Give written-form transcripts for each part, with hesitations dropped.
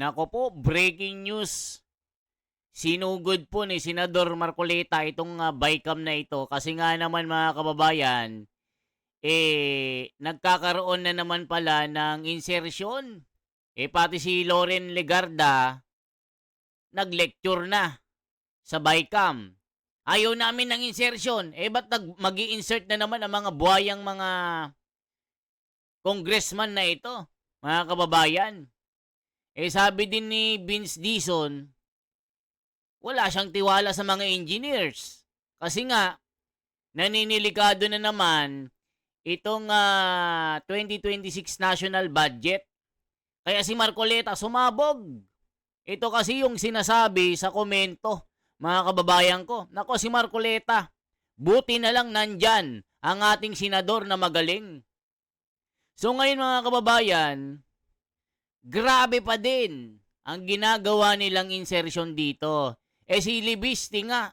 Nako po, breaking news. Sinugod po ni Senador Marcoleta itong BICAM na ito kasi nga naman mga kababayan, nagkakaroon na naman pala ng insertion. Pati si Loren Legarda, nag-lecture na sa BICAM. Ayaw namin ng insertion. Ba't mag-i-insert na naman ang mga buhayang mga congressman na ito, mga kababayan? Sabi din ni Vince Dizon, wala siyang tiwala sa mga engineers. Kasi nga, naninilikado na naman itong 2026 national budget. Kaya si Marcoleta sumabog. Ito kasi yung sinasabi sa komento, mga kababayan ko. Nako, si Marcoleta, buti na lang nandyan ang ating senador na magaling. So ngayon mga kababayan, grabe pa din ang ginagawa nilang insertion dito. Si Libiste nga,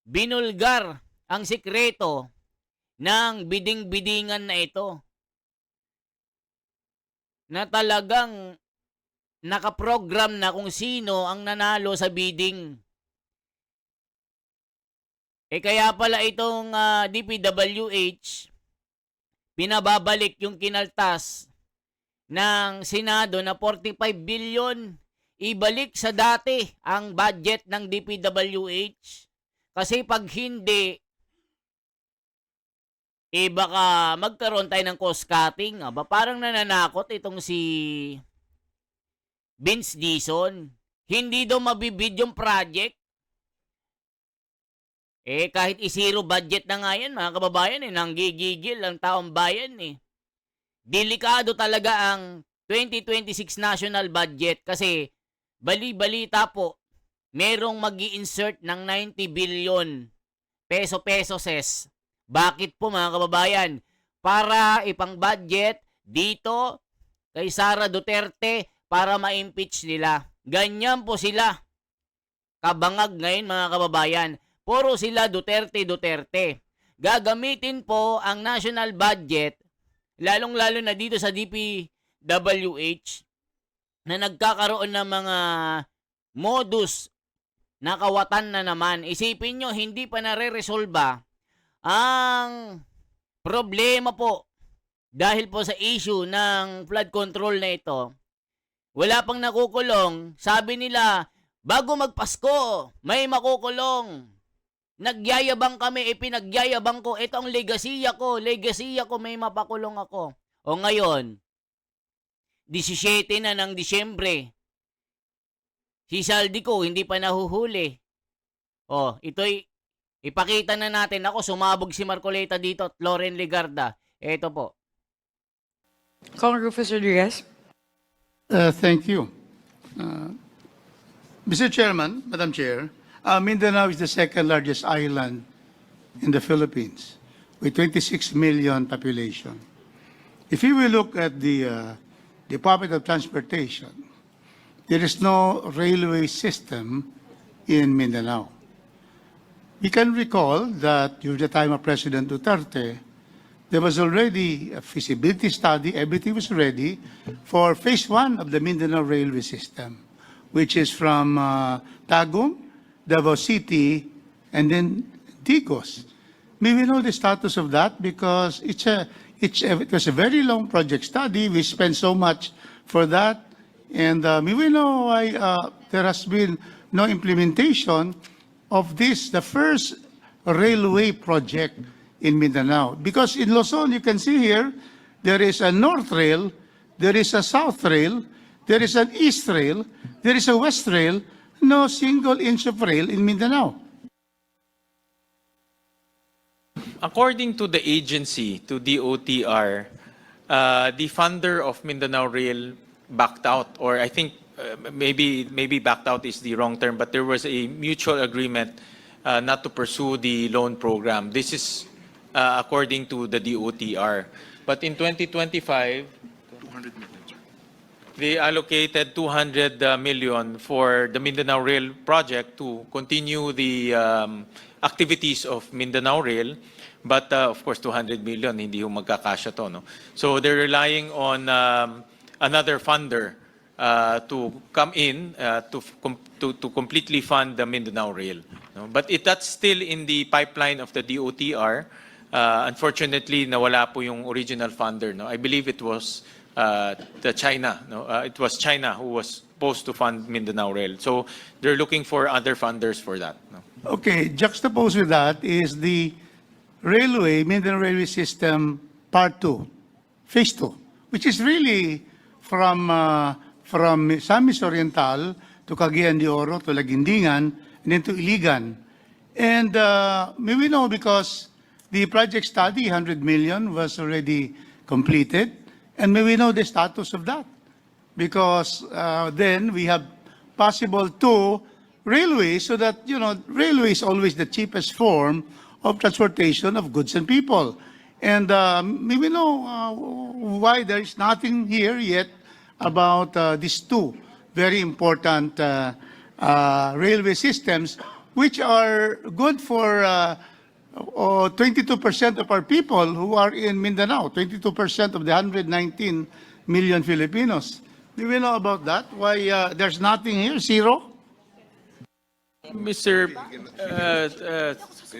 binulgar ang sikreto ng biding-bidingan na ito. Na talagang nakaprogram na kung sino ang nanalo sa bidding. Kaya pala itong DPWH, pinababalik yung kinaltas ng Senado na 45 billion, ibalik sa dati ang budget ng DPWH. Kasi pag hindi, baka magkaroon tayo ng cost cutting. Parang nananakot itong si Vince Dizon. Hindi daw mabibid yung project. Kahit i-zero budget na nga yan, mga kababayan, nanggigigil ang taong bayan. Delikado talaga ang 2026 national budget kasi bali-balita po, merong mag-i-insert ng 90 billion peso ses. Bakit po mga kababayan? Para ipang budget dito kay Sara Duterte para ma-impeach nila. Ganyan po sila kabangag ngayon mga kababayan. Puro sila Duterte. Gagamitin po ang national budget, lalong-lalo na dito sa DPWH, na nagkakaroon ng mga modus na kawatan na naman. Isipin nyo, hindi pa nare-resolba ang problema po dahil po sa issue ng flood control na ito. Wala pang nakukulong. Sabi nila, bago magpasko, may makukulong. Nagyayabang kami, ipinagyayabang ko. Ito ang legasiya ko, may mapakulong ako. O ngayon, 17 na ng Disyembre, si Saldico hindi pa nahuhuli. Ito'y ipakita na natin. Ako, sumabog si Marcoleta dito at Loren Legarda. Ito po. Kong Rufus Rodriguez. Thank you. Mr. Chairman, Madam Chair, Mindanao is the second largest island in the Philippines with 26 million population. If you will look at the Department of Transportation, there is no railway system in Mindanao. We can recall that during the time of President Duterte, there was already a feasibility study, everything was ready for phase 1 of the Mindanao railway system, which is from Tagum, Davao City, and then Digos. May we know the status of that because it was a very long project study. We spent so much for that, and may we know why there has been no implementation of this, the first railway project in Mindanao. Because in Luzon, you can see here, there is a North Rail, there is a South Rail, there is an East Rail, there is a West Rail, no single inch of rail in Mindanao. According to the agency, to DOTR, the funder of Mindanao Rail backed out, or I think maybe backed out is the wrong term, but there was a mutual agreement not to pursue the loan program. This is according to the DOTR. But in 2025, they allocated 200 million for the Mindanao Rail project to continue the activities of Mindanao Rail. But of course, 200 million, hindi yung magkakasya to. No? So they're relying on another funder to come in to completely fund the Mindanao Rail. No? But that's still in the pipeline of the DOTR. Unfortunately, nawala po yung original funder. No? I believe it was the China. No? It was China who was supposed to fund Mindanao Rail. So they're looking for other funders for that. No? Okay, juxtaposed with that is the railway, Mindanao Railway System Part 2, Phase 2, which is really from Misamis Oriental to Cagayan de Oro to Laguindingan and then to Iligan. And may we know because the project study, 100 million, was already completed. And may we know the status of that? Because then we have possible two railways so that, railway is always the cheapest form of transportation of goods and people. And may we know why there is nothing here yet about these two very important railway systems, which are good for 22% of our people who are in Mindanao, 22% of the 119 million Filipinos. Do we know about that? Why there's nothing here? Zero? Mr.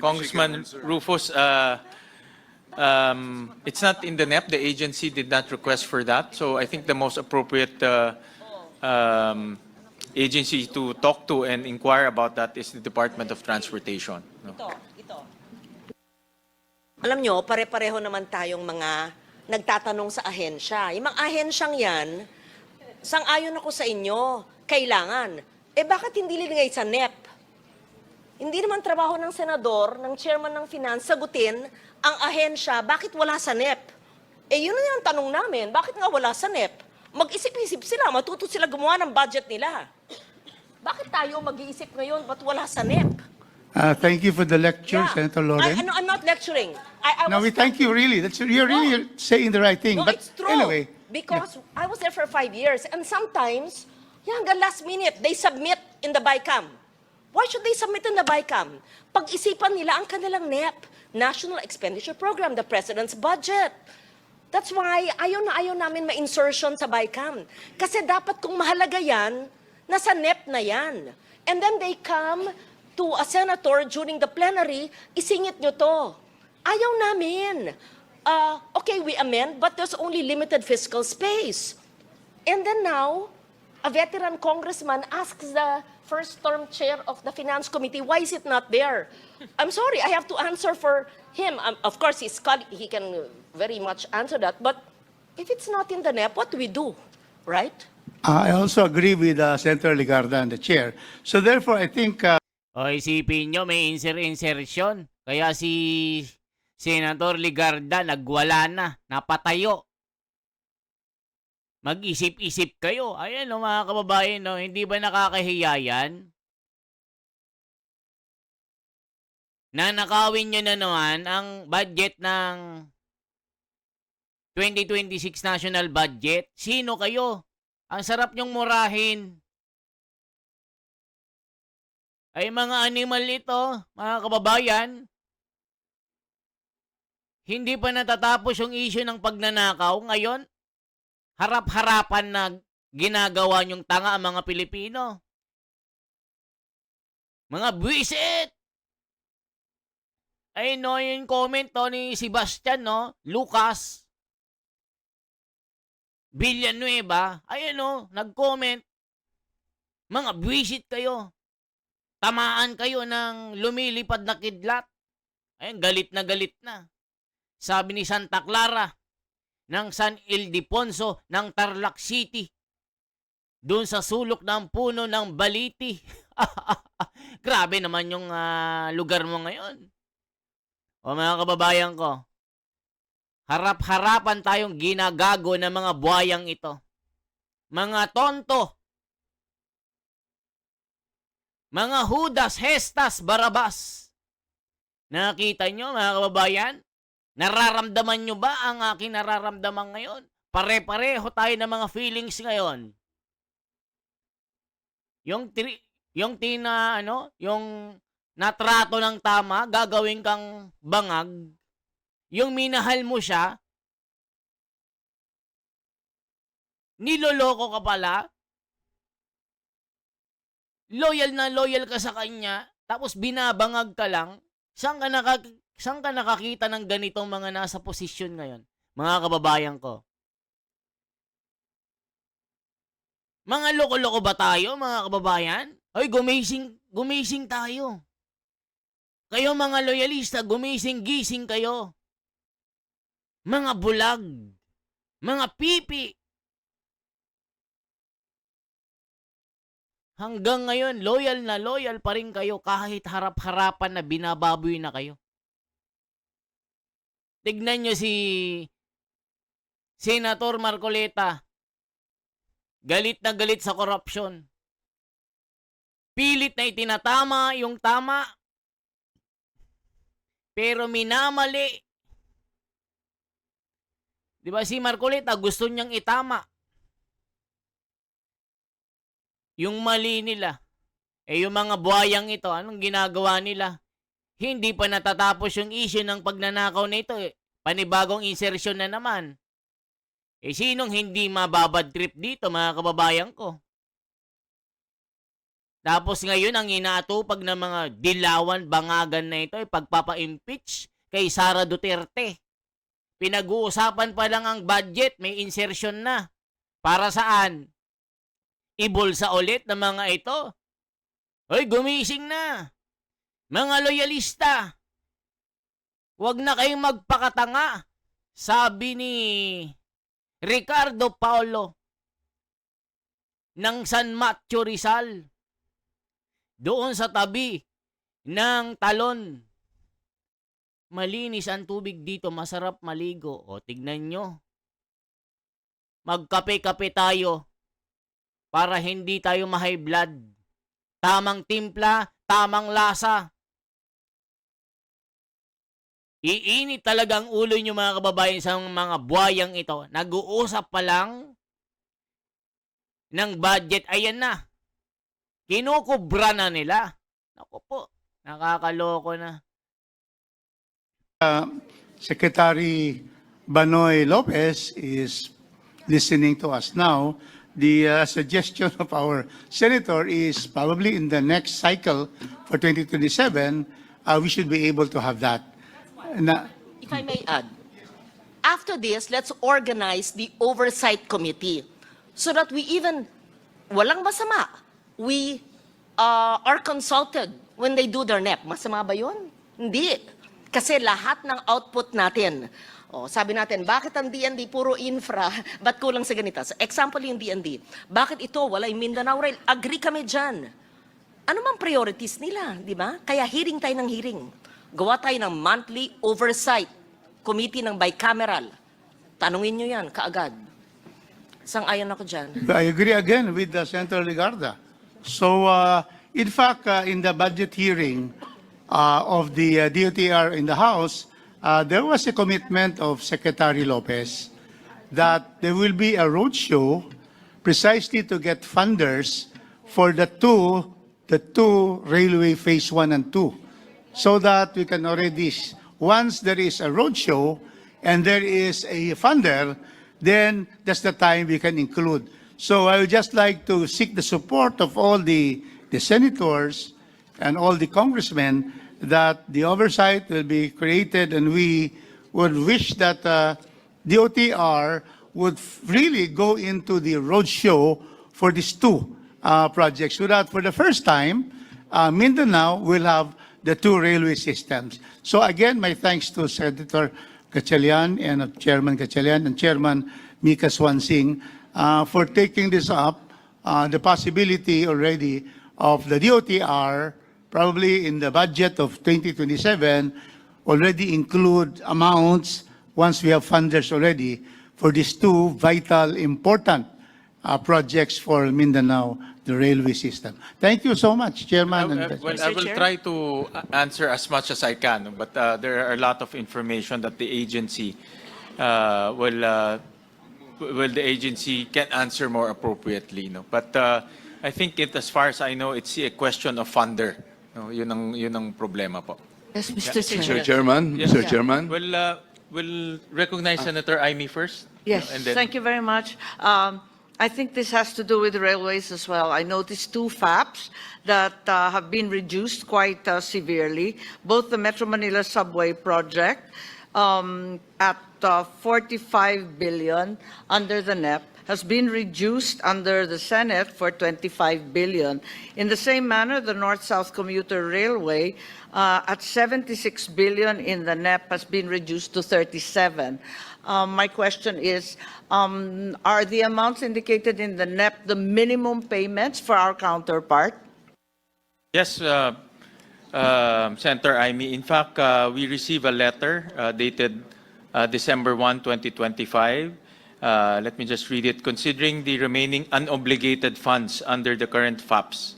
Congressman Rufus, it's not in the NEP. The agency did not request for that. So I think the most appropriate agency to talk to and inquire about that is the Department of Transportation. No? Ito. Alam nyo, pare-pareho naman tayong mga nagtatanong sa ahensya. Yung mga ahensyang yan, sang-ayon ako sa inyo, kailangan. Bakit hindi linigay sa NEP? Hindi naman trabaho ng senador, ng chairman ng finance, sagutin ang ahensya, bakit wala sa NEP? Yun na yung tanong namin, bakit nga wala sa NEP? Mag-isip-isip sila, matuto sila gumawa ng budget nila. Bakit tayo mag-iisip ngayon, ba't wala sa NEP? Thank you for the lecture, Yeah. Senator Loren. I'm not lecturing. No, we thank you really. You're really saying the right thing. No, But it's true. anyway, Because I was there for 5 years, and sometimes, hanggang last minute, they submit in the BICAM. Why should they submit in the BICAM? Pag-isipan nila ang kanilang NEP, National Expenditure Program, the President's Budget. That's why ayaw na ayaw namin ma-insertion sa BICAM. Kasi dapat kung mahalaga yan, nasa NEP na yan. And then they come to a senator during the plenary, isingit nyo to. Ayaw namin. Okay, we amend, but there's only limited fiscal space. And then now, a veteran congressman asks the first-term chair of the Finance Committee, why is it not there? I'm sorry, I have to answer for him. Of course, he can very much answer that, but if it's not in the NEP, what do we do, right? I also agree with Senator Ligarda and the chair. So therefore, I think O isipin nyo, may insertion. Kaya si Senator Ligarda nagwala na, napatayo. Mag-isip-isip kayo. Ayan o mga kababayan, no? Hindi ba nakakahiya yan? Nanakawin nyo na naman ang budget ng 2026 national budget. Sino kayo? Ang sarap nyong murahin. Ay mga animal ito, mga kababayan. Hindi pa natatapos yung issue ng pagnanakaw. Ngayon, harap-harapan na ginagawa nyong tanga ang mga Pilipino. Mga buwisit! Ay no, yung comment to ni Sebastian, no? Lucas Villanueva. Ayan no, nag-comment. Mga buwisit kayo. Tamaan kayo ng lumilipad na kidlat. Ayan, galit na. Sabi ni Santa Clara ng San Ildefonso ng Tarlac City. Doon sa sulok ng puno ng Baliti. Grabe naman yung lugar mo ngayon. O mga kababayan ko, harap-harapan tayong ginagago ng mga buhayang ito. Mga tonto. Mga Judas, Hestas, Barabas. Nakita nyo mga kababayan? Nararamdaman nyo ba ang aking nararamdaman ngayon? Pare-pareho tayo ng mga feelings ngayon. Yung natrato ng tama, gagawin kang bangag. Yung minahal mo siya, niloloko ka pala, loyal ka sa kanya, tapos binabangag ka lang, saan ka nakakita ng ganitong mga nasa posisyon ngayon? Mga kababayan ko. Mga loko-loko ba tayo, mga kababayan? Ay, gumising tayo. Kayo mga loyalista, gising kayo. Mga bulag, mga pipi. Hanggang ngayon, loyal pa rin kayo kahit harap-harapan na binababoy na kayo. Tignan nyo si Senator Marcoleta. Galit na galit sa korupsyon. Pilit na itinatama yung tama. Pero minamali. Di ba si Marcoleta gusto niyang itama yung mali nila. Yung mga buhayang ito, anong ginagawa nila? Hindi pa natatapos yung issue ng pagnanakaw nito. Panibagong insertion na naman. Sinong hindi mababad trip dito, mga kababayan ko? Tapos ngayon, ang inaatupag ng mga dilawan, bangagan na ito, pagpapa-impeach kay Sara Duterte. Pinag-uusapan pa lang ang budget, may insertion na. Para saan? Ibulsa ulit ng mga ito. Hoy, gumising na. Mga loyalista, huwag na kayong magpakatanga. Sabi ni Ricardo Paulo ng San Mateo Rizal, doon sa tabi ng talon. Malinis ang tubig dito, masarap maligo. O, tignan nyo. Magkape-kape tayo para hindi tayo ma-high blood. Tamang timpla, tamang lasa. Iinit talaga ang ulo nyo, mga kababayan, sa mga buhayang ito. Nag-uusap pa lang ng budget. Ayan na. Kinukubra na nila. Naku po, nakakaloko na. Secretary Banoy Lopez is listening to us now. The suggestion of our senator is probably in the next cycle for 2027, we should be able to have that. If I may add, after this, let's organize the oversight committee so that walang masama, we are consulted when they do their NEP. Masama ba yun? Hindi. Kasi lahat ng output natin, sabi natin, bakit ang DND puro infra, ba't kulang sa ganito? So, example yung DND, bakit ito, wala yung Mindanao Rail? Agree kami dyan. Ano mang priorities nila, di ba? Kaya hearing tayo ng hearing. Gawa tayo ng monthly oversight committee ng bicameral. Tanungin nyo yan, kaagad. Sang-ayon ako dyan. I agree again with Senator Ligarda. So, in fact, in the budget hearing of the DOTR in the House, there was a commitment of Secretary Lopez that there will be a roadshow precisely to get funders for the two railway phase 1 and 2. So that we can already, once there is a roadshow and there is a funder, then that's the time we can include. So I would just like to seek the support of all the senators and all the congressmen that the oversight will be created, and we would wish that DOTR would really go into the roadshow for these two projects, so that for the first time, Mindanao will have the two railway systems. So again, my thanks to Senator Gatchalian and Chairman Gatchalian and Chairman Mika Swansing for taking this up, the possibility already of the DOTR probably in the budget of 2027 already include amounts once we have funders already for these two vital, important projects for Mindanao, the railway system. Thank you so much, Chairman. Well, I will try to answer as much as I can, but there are a lot of information that the agency the agency can answer more appropriately. No? But I think as far as I know, it's a question of funder. No, yun ang problema po. Yes, Mr. Mr. Chair. Chairman, Yes. Mr. Chairman. We'll recognize Senator Aimee first. Yes, And then- thank you very much. I think this has to do with railways as well. I noticed two FAPs that have been reduced quite severely. Both the Metro Manila Subway project at 45 billion under the NEP has been reduced under the Senate for 25 billion. In the same manner, the North-South Commuter Railway at 76 billion in the NEP has been reduced to 37. My question is, are the amounts indicated in the NEP the minimum payments for our counterpart? Yes, Senator Amy. In fact, we received a letter dated December 1, 2025. Let me just read it. Considering the remaining unobligated funds under the current FAPs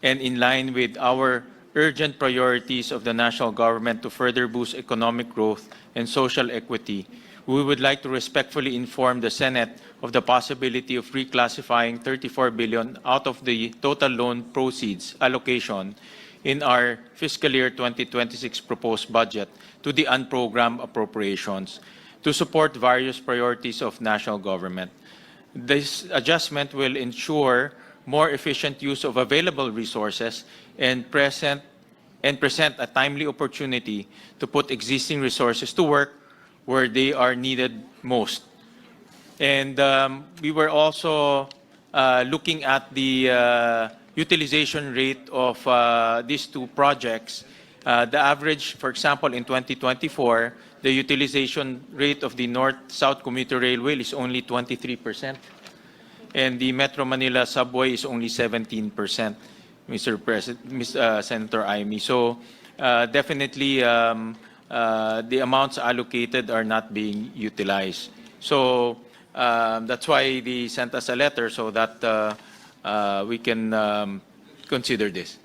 and in line with our urgent priorities of the national government to further boost economic growth and social equity, we would like to respectfully inform the Senate of the possibility of reclassifying 34 billion out of the total loan proceeds allocation in our fiscal year 2026 proposed budget to the unprogrammed appropriations to support various priorities of national government. This adjustment will ensure more efficient use of available resources and present a timely opportunity to put existing resources to work where they are needed most. And we were also looking at the utilization rate of these two projects. The average, for example, in 2024, the utilization rate of the North-South Commuter Railway is only 23%, and the Metro Manila Subway is only 17%, Senator Amy. So definitely the amounts allocated are not being utilized. So that's why they sent us a letter so that we can consider this.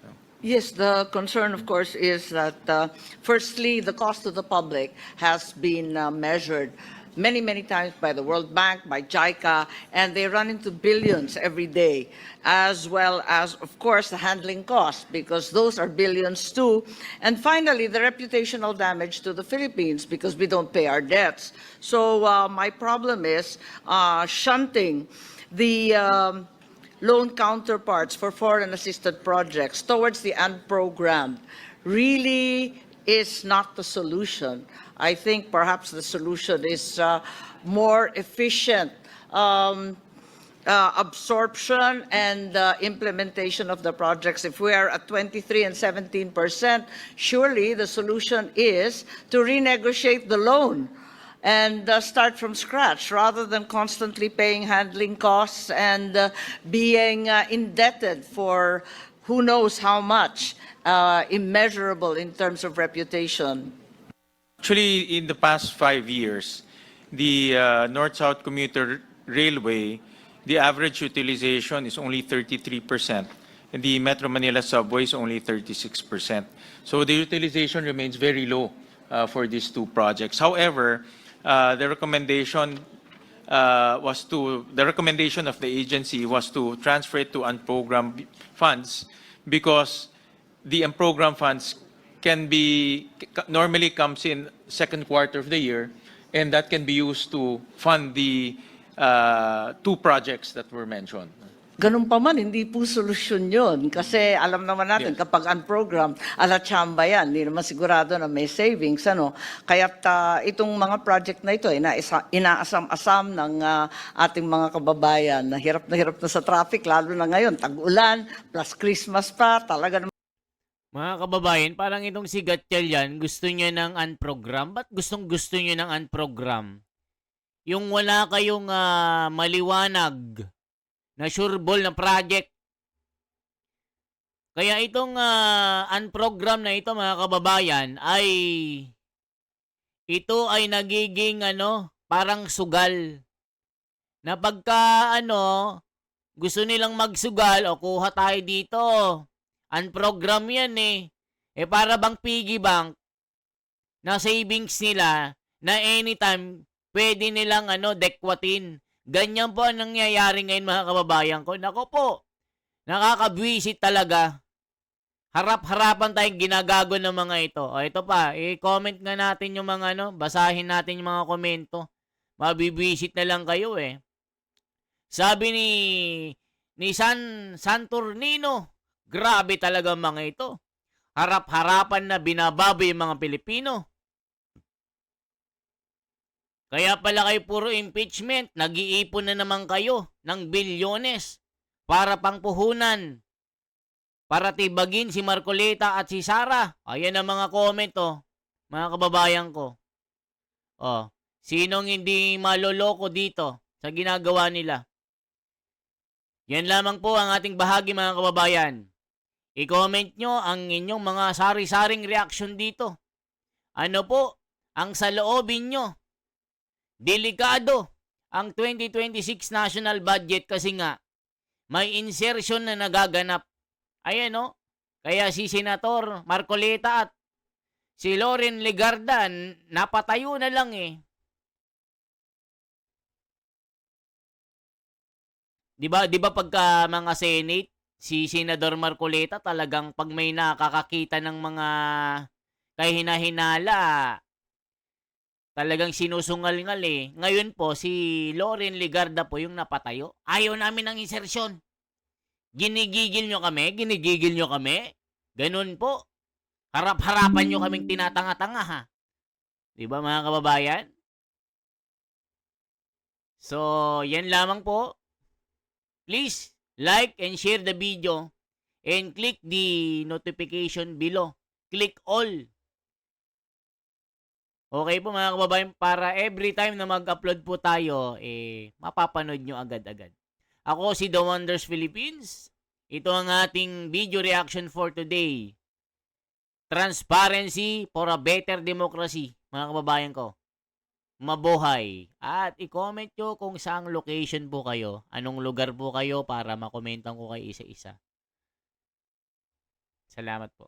Yes, the concern, of course, is that firstly, the cost to the public has been measured many, many times by the World Bank, by JICA, and they run into billions every day, as well as, of course, the handling costs, because those are billions too. And finally, the reputational damage to the Philippines, because we don't pay our debts. So my problem is shunting the loan counterparts for foreign assisted projects towards the unprogrammed really is not the solution. I think perhaps the solution is more efficient absorption and implementation of the projects. If we are at 23 and 17%, surely the solution is to renegotiate the loan and start from scratch rather than constantly paying handling costs and being indebted for who knows how much, immeasurable in terms of reputation. Actually, in the past 5 years, the North-South Commuter Railway, the average utilization is only 33%, and the Metro Manila Subway is only 36%. So the utilization remains very low for these two projects. However, the recommendation of the agency was to transfer it to unprogrammed funds because the unprogrammed funds normally comes in second quarter of the year, and that can be used to fund the two projects that were mentioned. Ganun pa man, hindi po solusyon yun. Kasi alam naman natin, Yes. kapag unprogrammed, ala chamba yan. Hindi naman sigurado na may savings. Ano? Kaya't itong mga project na ito, inaasam-asam ng ating mga kababayan. Na hirap na sa traffic, lalo na ngayon. Tag-ulan, plus Christmas pa. Talaga naman. Mga kababayan, parang itong si Gatchel yan, gusto niya ng unprogram. Ba't gusto niya ng unprogram? Yung wala kayong maliwanag na sureball na project. Kaya itong unprogram na ito, mga kababayan, ito ay nagiging parang sugal. Na pagka gusto nilang magsugal o kuha tayo dito. Unprogram yan eh. Para bang piggy bank na savings nila na anytime pwede nilang dekwatin. Ganyan po ang nangyayari ngayon, mga kababayan ko. Nako po, nakakabwisit talaga. Harap-harapan tayong ginagago ng mga ito. O ito pa, i-comment nga natin yung mga basahin natin yung mga komento. Mabibwisit na lang kayo eh. Sabi ni Santurnino, grabe talaga mga ito. Harap-harapan na binababoy yung mga Pilipino. Kaya pala kayo puro impeachment, nag-iipon na naman kayo ng bilyones para pangpuhunan, para tibagin si Marcoleta at si Sara. Ayan ang mga comment, mga kababayan ko. Sinong hindi maloloko dito sa ginagawa nila? Yan lamang po ang ating bahagi, mga kababayan. I-comment nyo ang inyong mga sari-saring reaction dito. Ano po ang saloobin nyo? Delikado ang 2026 national budget kasi nga may insertion na nagaganap. Ayan Kaya si Senator Marcoleta at si Loren Legarda napatayo na lang eh. 'Di ba pagka mga Senate, si Senador Marcoleta talagang pag may nakakakita ng mga kahina-hinala, talagang sinusungal-ngal eh. Ngayon po, si Loren Legarda po yung napatayo. Ayaw namin ng insersyon. Ginigigil nyo kami. Ganun po. Harap-harapan nyo kaming tinatanga-tanga ha. 'Di ba mga kababayan? So, yan lamang po. Please like and share the video and click the notification below. Click all. Okay po mga kababayan, para every time na mag-upload po tayo, mapapanood nyo agad-agad. Ako si The Wonders Philippines. Ito ang ating video reaction for today. Transparency for a better democracy. Mga kababayan ko, mabuhay. At i-comment nyo kung saang location po kayo. Anong lugar po kayo para makomentan ko kayo isa-isa. Salamat po.